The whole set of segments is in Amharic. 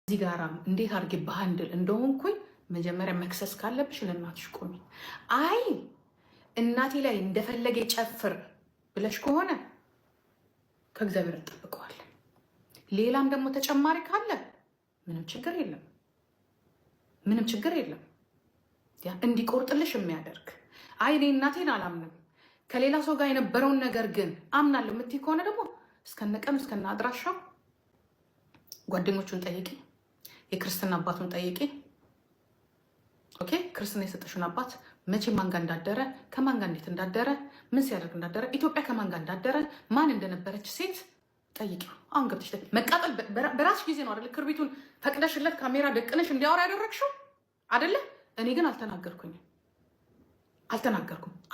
እዚህ ጋራም እንዴት አድርጌ በሃንድል እንደሆንኩኝ መጀመሪያ መክሰስ ካለብሽ ለእናትሽ ቆሚ። አይ እናቴ ላይ እንደፈለገ ጨፍር ብለሽ ከሆነ ከእግዚአብሔር እንጠብቀዋለን። ሌላም ደግሞ ተጨማሪ ካለ ምንም ችግር የለም፣ ምንም ችግር የለም። እንዲቆርጥልሽ የሚያደርግ አይ እኔ እናቴን አላምንም ከሌላ ሰው ጋር የነበረውን ነገር ግን አምናለሁ የምትይ ከሆነ ደግሞ እስከነቀኑ እስከነ አድራሻው ጓደኞቹን ጠይቂ፣ የክርስትና አባቱን ጠይቂ። ኦኬ ክርስትና የሰጠሽውን አባት መቼ ማን ጋር እንዳደረ፣ ከማን ጋር እንዴት እንዳደረ፣ ምን ሲያደርግ እንዳደረ፣ ኢትዮጵያ ከማን ጋር እንዳደረ፣ ማን እንደነበረች ሴት ጠይቂ። አሁን ገብተሽ መቃጠል በራስሽ ጊዜ ነው አይደለ? ክርቢቱን ፈቅደሽለት ካሜራ ደቅነሽ እንዲያወራ ያደረግሽው አይደለ? እኔ ግን አልተናገርኩም፣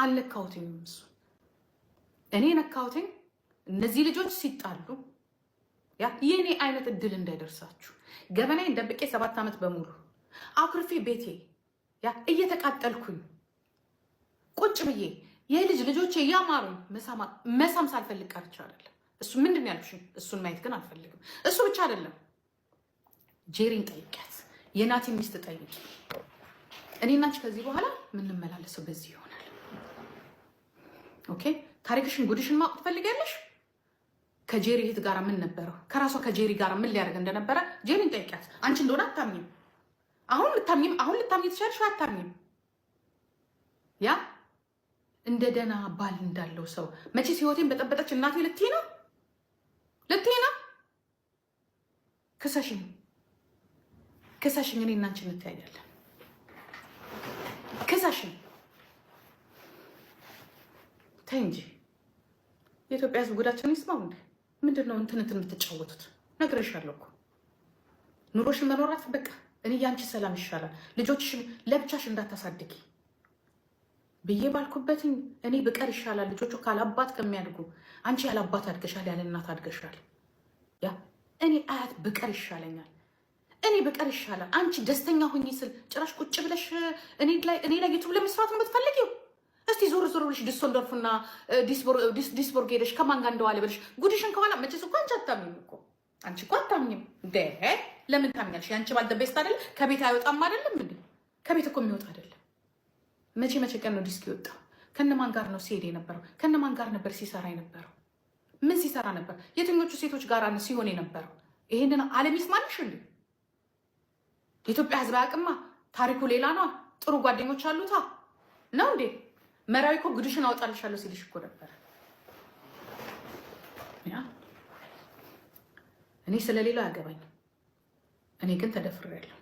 አልነካሁትኝም። እሱ እኔ ነካሁትኝ። እነዚህ ልጆች ሲጣሉ የኔ አይነት እድል እንዳይደርሳችሁ ገበናዬን ደብቄ 7 ዓመት በሙሉ አኩርፌ ቤቴ እየተቃጠልኩኝ ቁጭ ብዬ የልጅ ልጆቼ እያማሩኝ መሳም ሳልፈልግ ቀርቼ አይደለም። እሱ ምንድን ያልኩሽ እሱን ማየት ግን አልፈልግም። እሱ ብቻ አይደለም፣ ጄሪን ጠይቂያት፣ የናቲ ሚስት ጠይቂ። እኔ እና አንቺ ከዚህ በኋላ የምንመላለሰው በዚህ ይሆናል። ኦኬ ታሪክሽን ጉድሽን ማወቅ ትፈልጊያለሽ? ከጄሪ እህት ጋር ምን ነበረው? ከራሷ ከጄሪ ጋር ምን ሊያደርግ እንደነበረ ጄሪን ጠይቂያት። አንቺ እንደሆነ አታምኝም። አሁን ልታምኝ ትችያለሽ፣ አታምኝም። ያ እንደ ደህና ባል እንዳለው ሰው መቼስ ህይወቴን በጠበጠች እናቴ ልትይ ነው። ክሰሽኝ፣ እኔ እና አንቺ እንተያያለን። ክሰሽኝ ተይ እንጂ የኢትዮጵያ ህዝብ ጉዳችን ይስማው እንዴ? ምንድን ነው እንትን የምትጫወቱት? ነግሬሻለሁ እኮ ኑሮሽን መኖራት በቃ እኔ ያንቺ ሰላም ይሻላል። ልጆችሽን ለብቻሽ እንዳታሳድጊ ብዬ ባልኩበትኝ እኔ ብቀር ይሻላል። ልጆቹ ካላባት ከሚያድጉ አንቺ ያላባት አድገሻል፣ ያለ እናት አድገሻል። እኔ አያት ብቀር ይሻለኛል። አንቺ ደስተኛ ሁኚ ስል ጭራሽ ቁጭ ብለሽ እኔ ላይ ዩቱብ ለመስራት ነው የምትፈልጊው? እስቲ ዞር ብለሽ ዲስቶንዶርፍና ዲስቦርግ ሄደሽ ከማን ጋር እንደዋለ ብለሽ ጉድሽን ከኋላ መቼስ እኮ አንቺ አታምኝም እኮ። አንቺ እኮ አታምኝም። ለምን ታምኛለሽ? የአንቺ ባል ደቤስት አይደል? ከቤት አይወጣም አይደለም እንዴ? ከቤት እኮ የሚወጣ አይደለም። መቼ ቀን ነው ዲስክ የወጣው? ከነማን ጋር ነው ሲሄድ የነበረው? ከነማን ጋር ነበር ሲሰራ የነበረው? ምን ሲሰራ ነበር? የትኞቹ ሴቶች ጋር ነው ሲሆን የነበረው? ይሄንን ዓለም ይስማልሽ እንዴ? የኢትዮጵያ ህዝብ አያውቅማ። ታሪኩ ሌላ ነው። ጥሩ ጓደኞች አሉታ ነው እንዴ? መራዊ እኮ ጉድሽን አወጣልሻለሁ ሲልሽ እኮ ነበር። እኔ ስለሌላ አያገባኝም። እኔ ግን ተደፍሬያለሁ።